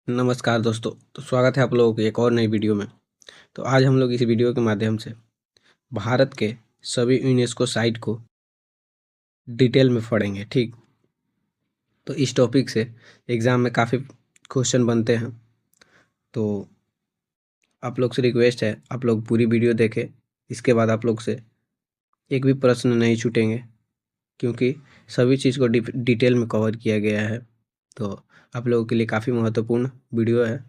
नमस्कार दोस्तों। तो स्वागत है आप लोगों के एक और नई वीडियो में। तो आज हम लोग इस वीडियो के माध्यम से भारत के सभी यूनेस्को साइट को डिटेल में पढ़ेंगे। ठीक, तो इस टॉपिक से एग्ज़ाम में काफ़ी क्वेश्चन बनते हैं। तो आप लोग से रिक्वेस्ट है, आप लोग पूरी वीडियो देखें। इसके बाद आप लोग से एक भी प्रश्न नहीं छूटेंगे, क्योंकि सभी चीज़ को डिटेल में कवर किया गया है। तो आप लोगों के लिए काफ़ी महत्वपूर्ण वीडियो है।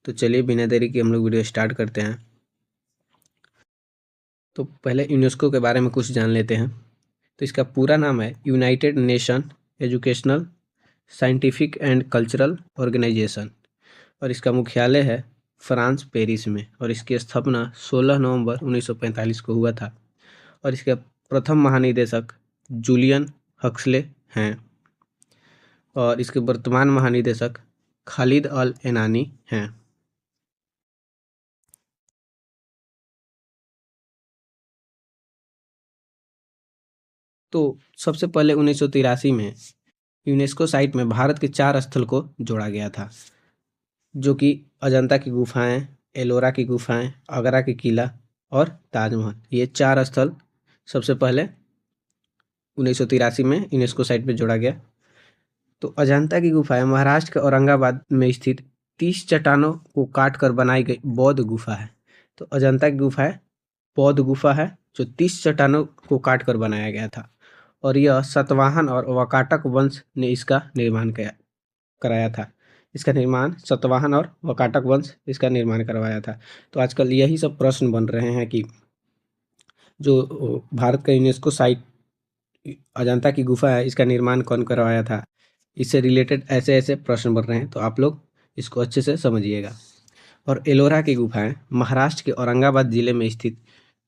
तो चलिए बिना देरी के हम लोग वीडियो स्टार्ट करते हैं। तो पहले यूनेस्को के बारे में कुछ जान लेते हैं। तो इसका पूरा नाम है United Nation Educational Scientific and Cultural Organization, और इसका मुख्यालय है फ्रांस पेरिस में, और इसकी स्थापना 16 नवंबर 1945 को हुआ था। और इसके प्रथम महानिदेशक जूलियन हक्सले हैं, और इसके वर्तमान महानिदेशक खालिद अल एनानी हैं। तो सबसे पहले 1983 में यूनेस्को साइट में भारत के 4 स्थल को जोड़ा गया था, जो कि अजंता की गुफाएं, एलोरा की गुफाएं, आगरा की किला और ताजमहल, ये 4 स्थल सबसे पहले 1983 में यूनेस्को साइट पे जोड़ा गया। तो अजंता की गुफाएं महाराष्ट्र के औरंगाबाद में स्थित 30 चट्टानों को काट कर बनाई गई बौद्ध गुफा है। तो अजंता की गुफा है बौद्ध गुफा है, जो 30 चट्टानों को काट कर बनाया गया था, और यह सतवाहन और वाकाटक वंश ने इसका निर्माण कराया था। इसका निर्माण सतवाहन और वाकाटक वंश इसका निर्माण करवाया था। तो आजकल यही सब प्रश्न बन रहे हैं कि जो भारत का यूनेस्को साइट अजंता की गुफा है, इसका निर्माण कौन करवाया था। इससे रिलेटेड ऐसे ऐसे प्रश्न बन रहे हैं, तो आप लोग इसको अच्छे से समझिएगा। और एलोरा की गुफाएं महाराष्ट्र के औरंगाबाद जिले में स्थित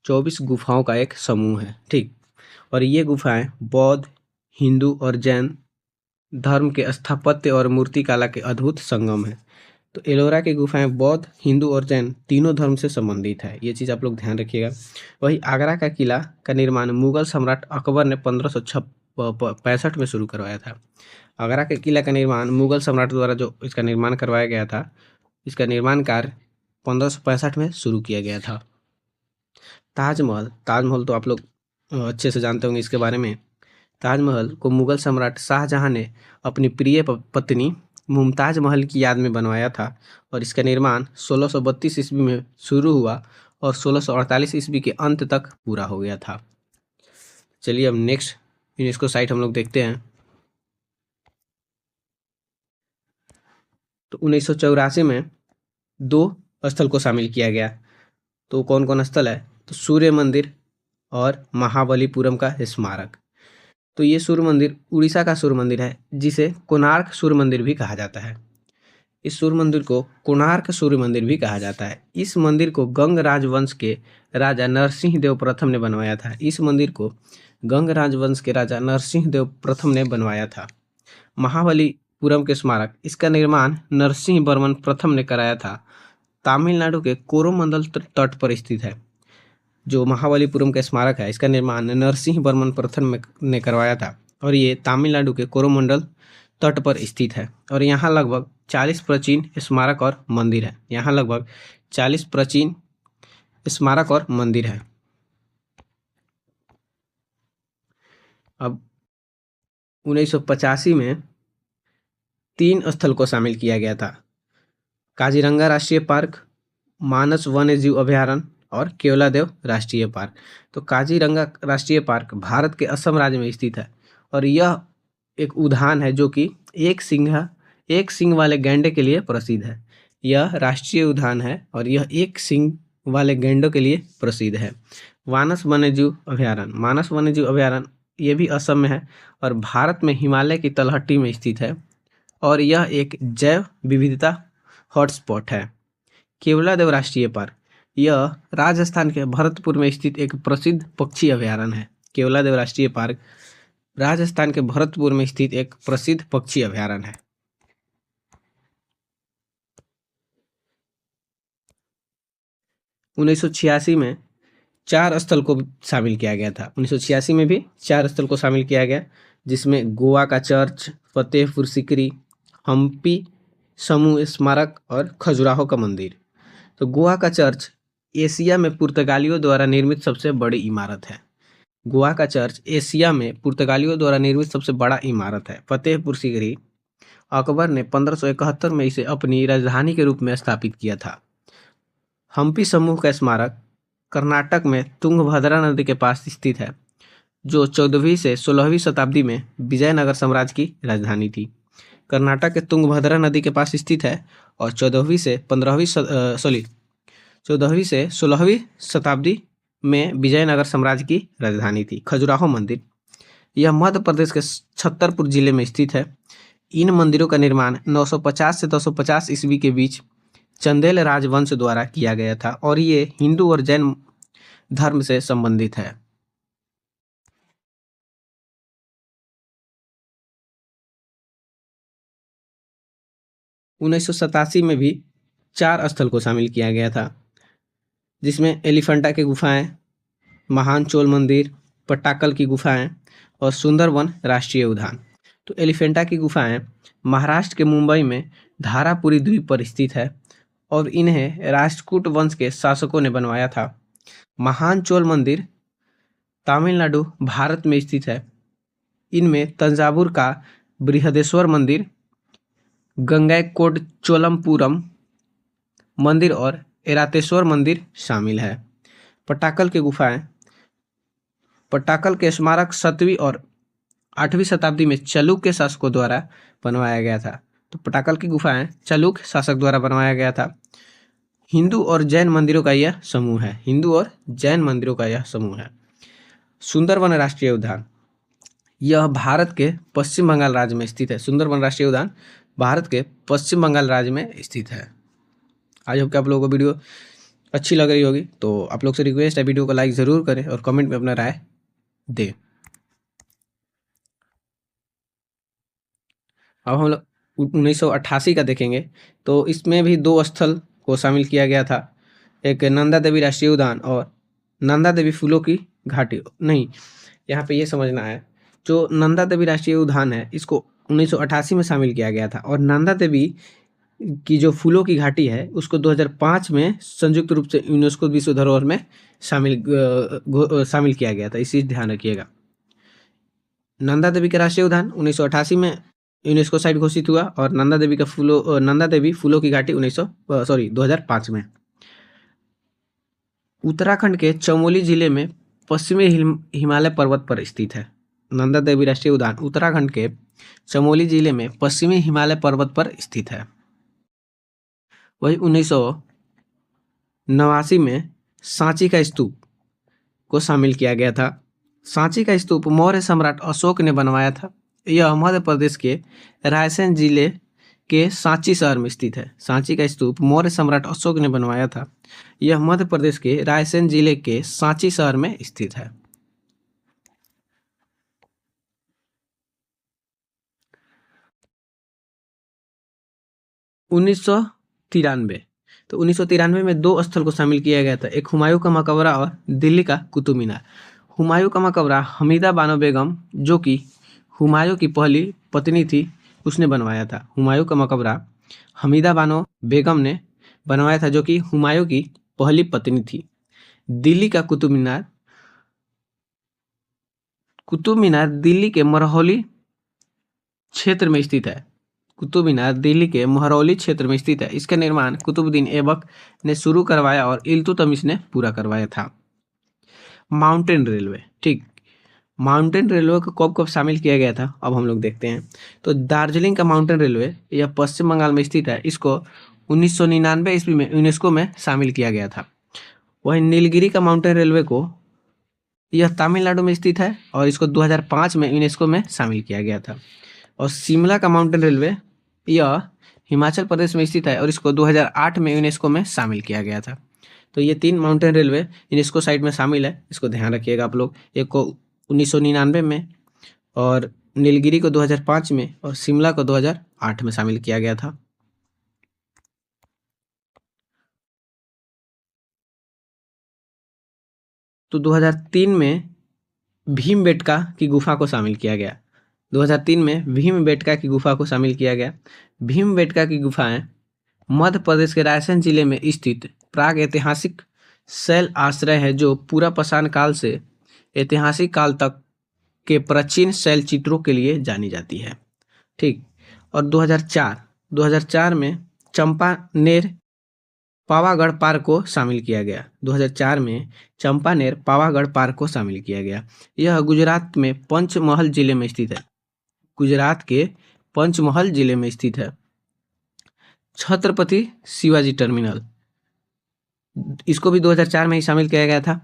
24 गुफाओं का एक समूह है। ठीक, और ये गुफाएं बौद्ध, हिंदू और जैन धर्म के स्थापत्य और मूर्तिकला के अद्भुत संगम है। तो एलोरा की गुफाएं बौद्ध, हिंदू और जैन तीनों धर्म से संबंधित है, ये चीज़ आप लोग ध्यान रखिएगा। वही आगरा का किला का निर्माण मुगल सम्राट अकबर ने 1565 में शुरू करवाया था। आगरा के किला का निर्माण मुगल सम्राट द्वारा जो इसका निर्माण करवाया गया था, इसका निर्माण कार्य 1565 में शुरू किया गया था। ताजमहल, ताजमहल तो आप लोग अच्छे से जानते होंगे इसके बारे में। ताजमहल को मुगल सम्राट शाहजहां ने अपनी प्रिय पत्नी मुमताज महल की याद में बनवाया था, और इसका निर्माण 1632 ईस्वी में शुरू हुआ और 1648 ईस्वी के अंत तक पूरा हो गया था। चलिए अब नेक्स्ट यूनेस्को साइट हम लोग देखते हैं। तो 1984 में 2 स्थल को शामिल किया गया। तो कौन कौन स्थल है? तो सूर्य मंदिर और महाबलीपुरम का स्मारक। तो ये सूर्य मंदिर उड़ीसा का सूर्य मंदिर है, जिसे कोणार्क सूर्य मंदिर भी कहा जाता है। इस सूर्य मंदिर को कोणार्क सूर्य मंदिर भी कहा जाता है। इस मंदिर को गंग राजवंश के राजा नरसिंह देव प्रथम ने बनवाया था। इस मंदिर को गंग राजवंश के राजा नरसिंह देव प्रथम ने बनवाया था। महाबलीपुरम के स्मारक, इसका निर्माण नरसिंह वर्मन प्रथम ने कराया था। तमिलनाडु के कोरोमंडल तट पर स्थित है। जो महाबलीपुरम का स्मारक है, इसका निर्माण नरसिंह वर्मन प्रथम ने करवाया था, और ये तमिलनाडु के कोरोमंडल तट पर स्थित है। और यहाँ लगभग 40 प्राचीन स्मारक और मंदिर है। यहाँ लगभग 40 प्राचीन स्मारक और मंदिर है। अब 1985 में 3 स्थल को शामिल किया गया था: काजीरंगा राष्ट्रीय पार्क, मानस वन्य जीव अभयारण्य और केवलादेव राष्ट्रीय पार्क। तो काजीरंगा राष्ट्रीय पार्क भारत के असम राज्य में स्थित है, और यह एक उद्यान है जो कि एक सींग वाले गैंडे के लिए प्रसिद्ध है। यह राष्ट्रीय उद्यान है और यह एक सींग वाले गैंडों के लिए प्रसिद्ध है। मानस वन्यजीव अभयारण्य, मानस वन्यजीव अभयारण्य ये भी असम में है और भारत में हिमालय की तलहटी में स्थित है, और यह एक जैव विविधता हॉटस्पॉट है। केवलादेव राष्ट्रीय पार्क, यह राजस्थान के भरतपुर में स्थित एक प्रसिद्ध पक्षी अभयारण्य है। केवलादेव राष्ट्रीय पार्क राजस्थान के भरतपुर में स्थित एक प्रसिद्ध पक्षी अभयारण्य है। 1986 में 4 स्थल को शामिल किया गया था। 1986 में भी 4 स्थल को शामिल किया गया, जिसमें गोवा का चर्च, फतेहपुर सीकरी, हम्पी समूह स्मारक और खजुराहो का मंदिर। तो गोवा का चर्च एशिया में पुर्तगालियों द्वारा निर्मित सबसे बड़ी इमारत है। गोवा का चर्च एशिया में पुर्तगालियों द्वारा निर्मित सबसे बड़ा इमारत है। फतेहपुर सीकरी अकबर ने 1571 में इसे अपनी राजधानी के रूप में स्थापित किया था। हम्पी समूह का स्मारक कर्नाटक में तुंगभद्रा नदी के पास स्थित है, जो 14वीं से 16वीं शताब्दी में विजयनगर साम्राज्य की राजधानी थी। कर्नाटक के तुंगभद्रा नदी के पास स्थित है और 14वीं से 16वीं शताब्दी में विजयनगर साम्राज्य की राजधानी थी। खजुराहो मंदिर यह मध्य प्रदेश के छतरपुर जिले में स्थित है। इन मंदिरों का निर्माण 950 से 250 ईस्वी के बीच चंदेल राजवंश द्वारा किया गया था और ये हिंदू और जैन धर्म से संबंधित है। उन्नीस में भी 4 स्थल को शामिल किया गया था, जिसमें एलिफेंटा की गुफाएं, महान चोल मंदिर, पट्टाकल की गुफाएं और सुंदरवन राष्ट्रीय उद्यान। तो एलिफेंटा की गुफाएं महाराष्ट्र के मुंबई में धारापुरी द्वीप पर स्थित है और इन्हें राष्ट्रकूट वंश के शासकों ने बनवाया था। महान चोल मंदिर तमिलनाडु भारत में स्थित है। इनमें तंजावुर का बृहदेश्वर मंदिर, गंगैकोंड चोलमपुरम मंदिर और एरातेश्वर मंदिर शामिल है। पट्टाकल की गुफाएं पट्टाकल के स्मारक 7वीं और 8वीं शताब्दी में चालुक्य शासकों द्वारा बनवाया गया था। तो पट्टाकल की गुफाएं चालुक्य शासक द्वारा बनवाया गया था। हिंदू और जैन मंदिरों का यह समूह है। हिंदू और जैन मंदिरों का यह समूह है। सुंदरवन राष्ट्रीय उद्यान यह भारत के पश्चिम बंगाल राज्य में स्थित है। सुंदरवन राष्ट्रीय उद्यान भारत के पश्चिम बंगाल राज्य में स्थित है। आई होप कि आप लोगों को वीडियो अच्छी लग रही होगी। तो आप लोग से रिक्वेस्ट है, वीडियो को लाइक ज़रूर करें और कमेंट में अपना राय दें। अब हम लोग 1988 का देखेंगे। तो इसमें भी 2 स्थल को शामिल किया गया था, एक नंदा देवी राष्ट्रीय उद्यान और नंदा देवी फूलों की घाटी। नहीं, यहाँ पे ये समझना है, जो नंदा देवी राष्ट्रीय उद्यान है इसको 1988 में शामिल किया गया था और नंदा देवी की जो फूलों की घाटी है उसको 2005 में संयुक्त रूप से यूनेस्को विश्व धरोहर में शामिल किया गया था। इसी ध्यान रखिएगा। नंदा देवी का राष्ट्रीय उद्यान 1988 में यूनेस्को साइट घोषित हुआ और नंदा देवी फूलों की घाटी 2005 में। उत्तराखंड के चमोली जिले में पश्चिमी हिमालय पर्वत पर स्थित है। नंदा देवी राष्ट्रीय उद्यान उत्तराखंड के चमोली जिले में पश्चिमी हिमालय पर्वत पर स्थित है। वही 1989 में सांची का स्तूप को शामिल किया गया था। सांची का स्तूप मौर्य सम्राट अशोक ने बनवाया था। यह मध्य प्रदेश के रायसेन जिले के सांची शहर में स्थित है। सांची का स्तूप मौर्य सम्राट अशोक ने बनवाया था। यह मध्य प्रदेश के रायसेन जिले के सांची शहर में स्थित है। उन्नीस सौ तिरानवे तो 1993 में 2 स्थल को शामिल किया गया था, एक हुमायूं का मकबरा और दिल्ली का कुतुब मीनार। हुमायूं का मकबरा हमीदा बानो बेगम, जो कि हुमायूं की पहली पत्नी थी, उसने बनवाया था। हुमायूं का मकबरा हमीदा बानो बेगम ने बनवाया था, जो कि हुमायूं की पहली पत्नी थी। दिल्ली का कुतुब मीनार दिल्ली के महरौली क्षेत्र में स्थित है। कुतुब मीनार दिल्ली के महरौली क्षेत्र में स्थित है। इसका निर्माण कुतुबुद्दीन ऐबक ने शुरू करवाया और इल्तुतमिश ने पूरा करवाया था। माउंटेन रेलवे, ठीक, माउंटेन रेलवे को कब कब शामिल किया गया था, अब हम लोग देखते हैं। तो दार्जिलिंग का माउंटेन रेलवे यह पश्चिम बंगाल में स्थित है। इसको 1999 ईस्वी में यूनेस्को में शामिल किया गया था। वहीं नीलगिरी का माउंटेन रेलवे को यह तमिलनाडु में स्थित है और इसको 2005 में यूनेस्को में शामिल किया गया था। और शिमला का माउंटेन रेलवे यह हिमाचल प्रदेश में स्थित है और इसको 2008 में यूनेस्को में शामिल किया गया था। तो ये 3 माउंटेन रेलवे यूनेस्को साइट में शामिल है, इसको ध्यान रखिएगा आप लोग। एक को 1999 में और नीलगिरी को 2005 में और शिमला को 2008 में शामिल किया गया था। तो 2003 में भीमबेटका की गुफा को शामिल किया गया। 2003 में भीमबेटका की गुफा को शामिल किया गया। भीमबेटका की गुफाएं मध्य प्रदेश के रायसेन जिले में स्थित प्राग ऐतिहासिक शैल आश्रय है जो पूरा पाषाण काल से ऐतिहासिक काल तक के प्राचीन शैल चित्रों के लिए जानी जाती है। ठीक। और 2004 में चंपानेर पावागढ़ पार्क को शामिल किया गया। 2004 में चंपानेर पावागढ़ पार्क को शामिल किया गया। यह गुजरात में पंचमहल जिले में स्थित है। गुजरात के पंचमहल जिले में स्थित है। छत्रपति शिवाजी टर्मिनल, इसको भी 2004 में ही शामिल किया गया था।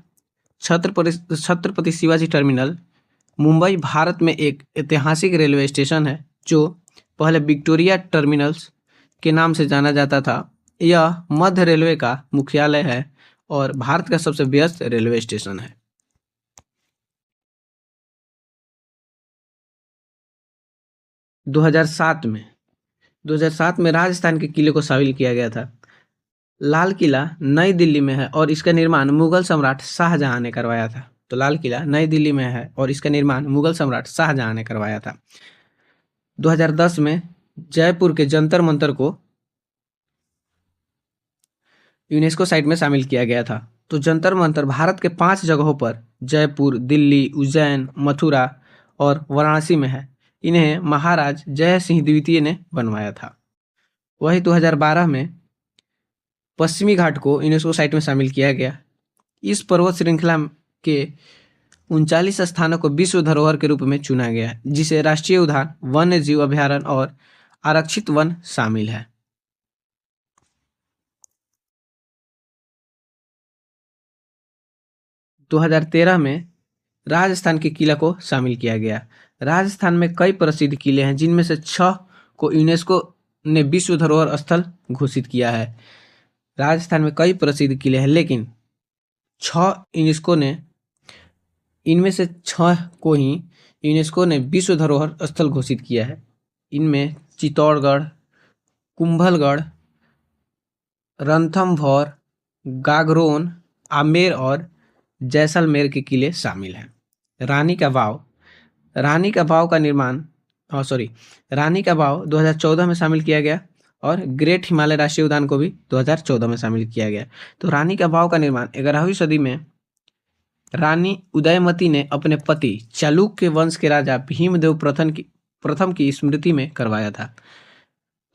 छत्रपति शिवाजी टर्मिनल मुंबई भारत में एक ऐतिहासिक रेलवे स्टेशन है जो पहले विक्टोरिया टर्मिनल्स के नाम से जाना जाता था। यह मध्य रेलवे का मुख्यालय है और भारत का सबसे व्यस्त रेलवे स्टेशन है। दो हजार सात में राजस्थान के किले को शामिल किया गया था। लाल किला नई दिल्ली में है और इसका निर्माण मुगल सम्राट शाहजहां ने करवाया था। तो लाल किला नई दिल्ली में है और इसका निर्माण मुगल सम्राट शाहजहां ने करवाया था। 2010 में जयपुर के जंतर मंतर को यूनेस्को साइट में शामिल किया गया था। तो जंतर मंतर भारत के 5 जगहों पर जयपुर, दिल्ली, उज्जैन, मथुरा और वाराणसी में है। इन्हें महाराज जय सिंह द्वितीय ने बनवाया था। वही 2012 में पश्चिमी घाट को यूनेस्को साइट में शामिल किया गया। इस पर्वत श्रृंखला के 39 स्थानों को विश्व धरोहर के रूप में चुना गया है, जिसे राष्ट्रीय उद्यान, वन्य जीव अभयारण्य और आरक्षित वन शामिल है। दो 2013 में राजस्थान के किला को शामिल किया गया। राजस्थान में कई प्रसिद्ध किले हैं जिनमें से 6 को यूनेस्को ने विश्व धरोहर स्थल घोषित किया है। राजस्थान में कई प्रसिद्ध किले हैं लेकिन 6 यूनेस्को ने इनमें से 6 को ही यूनेस्को ने विश्व धरोहर स्थल घोषित किया है। इनमें चित्तौड़गढ़, कुंभलगढ़, रणथंभौर, गागरोन, आमेर और जैसलमेर के किले शामिल हैं। रानी का बाव का 2014 में शामिल किया गया और ग्रेट हिमालय राष्ट्रीय उद्यान को भी 2014 में शामिल किया गया। तो रानी का बाव का निर्माण 11वीं सदी में रानी उदयमती ने अपने पति चालुक्य वंश के राजा भीमदेव प्रथम की स्मृति में करवाया था।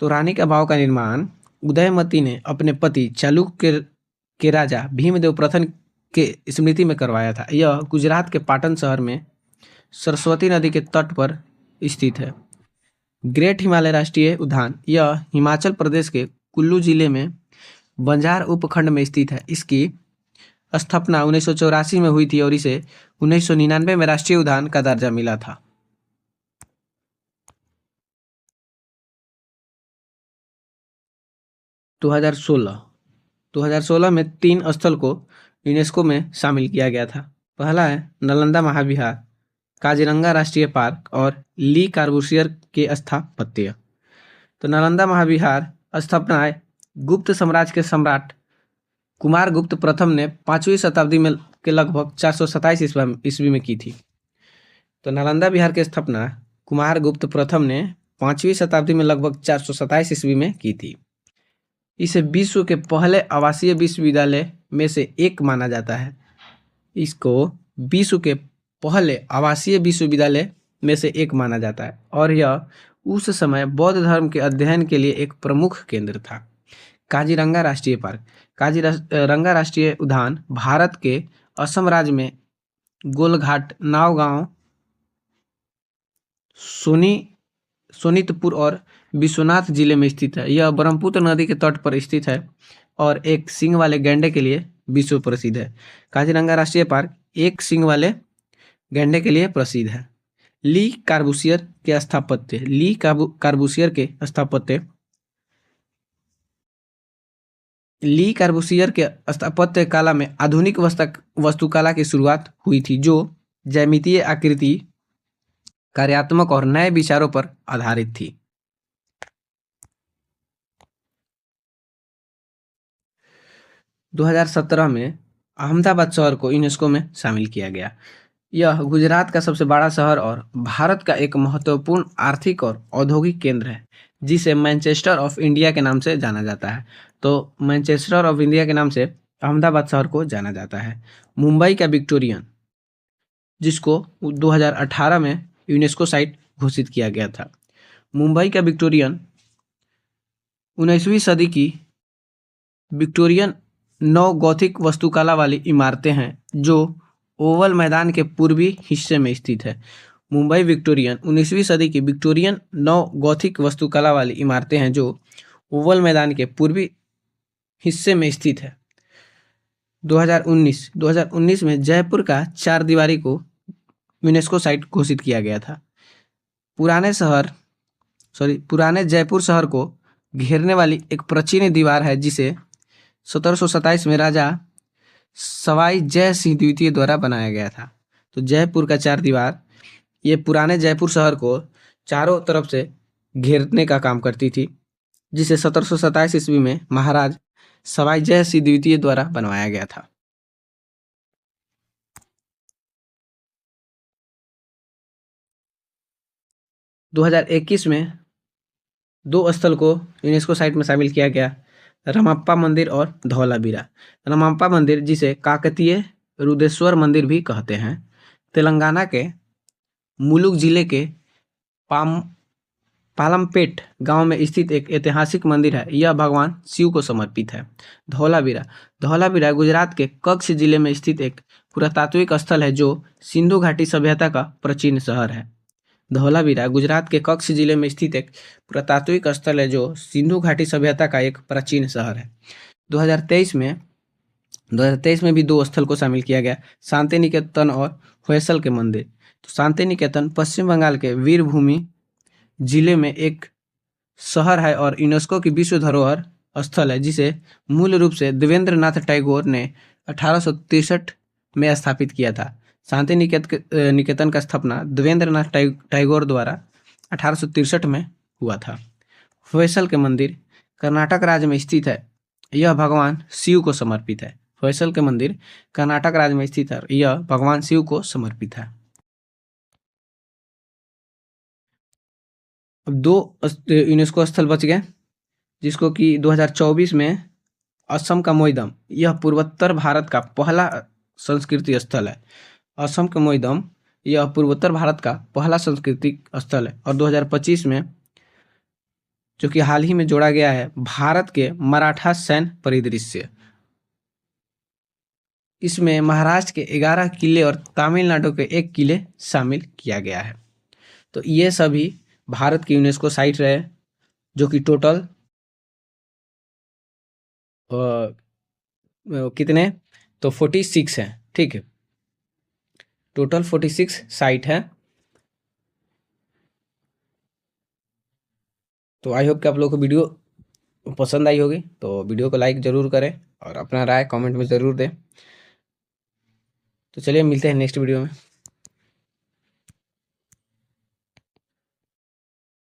तो रानी का बाव का निर्माण उदयमती ने अपने पति चालुक्य के राजा भीमदेव प्रथम के स्मृति में करवाया था। यह गुजरात के पाटन शहर में सरस्वती नदी के तट पर स्थित है। ग्रेट हिमालय राष्ट्रीय उद्यान यह हिमाचल प्रदेश के कुल्लू जिले में बंजार उपखंड में स्थित है। इसकी स्थापना 1984 में हुई थी और इसे 1999 में राष्ट्रीय उद्यान का दर्जा मिला था। दो 2016 में 3 स्थल को यूनेस्को में शामिल किया गया था। पहला है नालंदा महाविहार, काजीरंगा राष्ट्रीय पार्क और ली कार्बूसियर के स्थापत्य। तो नालंदा महाविहार स्थापना गुप्त साम्राज्य के सम्राट कुमारगुप्त प्रथम ने 5वीं शताब्दी में के लगभग 427 ईस्वी में की थी। तो नालंदा विहार की स्थापना कुमारगुप्त प्रथम ने 5वीं शताब्दी में लगभग 427 ईस्वी में की थी। इसे विश्व के पहले आवासीय विश्वविद्यालय में से एक माना जाता है। इसको विश्व के पहले आवासीय विश्वविद्यालय में से एक माना जाता है और यह उस समय बौद्ध धर्म के अध्ययन के लिए एक प्रमुख केंद्र था। काजीरंगा राष्ट्रीय पार्क, काजीरंगा राष्ट्रीय उद्यान भारत के असम राज्य में गोलघाट, नावगांव, सोनीतपुर और विश्वनाथ जिले में स्थित है। यह ब्रह्मपुत्र नदी के तट पर स्थित है और एक सींग वाले गैंडे के लिए विश्व प्रसिद्ध है। काजीरंगा राष्ट्रीय पार्क एक सींग वाले गैंडे के लिए प्रसिद्ध है। ली कार्बूसियर के स्थापत्य कला में आधुनिक वास्तुकला की शुरुआत हुई थी जो ज्यामितीय आकृति, कार्यात्मक और नए विचारों पर आधारित थी। दो 2017 में अहमदाबाद शहर को यूनेस्को में शामिल किया गया। यह गुजरात का सबसे बड़ा शहर और भारत का एक महत्वपूर्ण आर्थिक और औद्योगिक केंद्र है। जिसे मैनचेस्टर ऑफ इंडिया के नाम से जाना जाता है। तो मैनचेस्टर ऑफ इंडिया के नाम से अहमदाबाद शहर को जाना जाता है। मुंबई का विक्टोरियन, जिसको 2018 में यूनेस्को साइट घोषित किया गया था। मुंबई का विक्टोरियन 19वीं सदी की विक्टोरियन नौ गॉथिक वास्तुकला वाली इमारतें हैं जो ओवल मैदान के पूर्वी हिस्से में स्थित है। मुंबई विक्टोरियन 19वीं सदी की विक्टोरियन नौ गॉथिक वास्तुकला वाली इमारतें हैं जो ओवल मैदान के पूर्वी हिस्से में स्थित है। 2019 में जयपुर का चार दीवारी को यूनेस्को साइट घोषित किया गया था। पुराने जयपुर शहर को घेरने वाली एक प्राचीन दीवार है जिसे 1727 में राजा सवाई जय सिंह द्वितीय द्वारा बनाया गया था। तो जयपुर का चार दीवार ये पुराने जयपुर शहर को चारों तरफ से घेरने का काम करती थी, जिसे 1727 ईस्वी में महाराज सवाई जय सिंह द्वितीय द्वारा बनवाया गया था। दो 2021 में दो स्थल को यूनेस्को साइट में शामिल किया गया, रमप्पा मंदिर और धौलावीरा। रमप्पा मंदिर, जिसे काकतीय रुद्रेश्वर मंदिर भी कहते हैं, तेलंगाना के मुलुगु जिले के पालमपेट गांव में स्थित एक ऐतिहासिक मंदिर है। यह भगवान शिव को समर्पित है। धौलावीरा गुजरात के कच्छ जिले में स्थित एक पुरातात्विक स्थल है जो सिंधु घाटी सभ्यता का प्राचीन शहर है। धौलावीरा गुजरात के कच्छ जिले में स्थित एक पुरातात्विक स्थल है जो सिंधु घाटी सभ्यता का एक प्राचीन शहर है। 2023 में भी दो स्थल को शामिल किया गया, शांति निकेतन और होयसल के मंदिर। तो शांति निकेतन पश्चिम बंगाल के वीरभूमि जिले में एक शहर है और यूनेस्को की विश्व धरोहर स्थल है, जिसे मूल रूप से देवेंद्र नाथ टैगोर ने 1863 में स्थापित किया था। शांति निकेतन का स्थापना देवेंद्र नाथ टैगोर द्वारा 1863 में हुआ था। होयसल के मंदिर कर्नाटक राज्य में स्थित है। यह भगवान शिव को समर्पित है। होयसल के मंदिर कर्नाटक राज्य में स्थित है। यह भगवान शिव को समर्पित है। अब दो यूनेस्को स्थल बच गए, जिसको कि 2024 में असम का मोईदम, यह पूर्वोत्तर भारत का पहला संस्कृति स्थल है। असम का मोईदम यह पूर्वोत्तर भारत का पहला सांस्कृतिक स्थल है और 2025 में, जो कि हाल ही में जोड़ा गया है, भारत के मराठा सैन्य परिदृश्य। इसमें महाराष्ट्र के 11 किले और तमिलनाडु के 1 किले शामिल किया गया है। तो ये सभी भारत की यूनेस्को साइट रहे, जो कि टोटल कितने, तो 46 है। ठीक है, टोटल 46 साइट है। तो आई होप कि आप लोगों को वीडियो पसंद आई होगी। तो वीडियो को लाइक ज़रूर करें और अपना राय कमेंट में ज़रूर दें। तो चलिए मिलते हैं नेक्स्ट वीडियो में।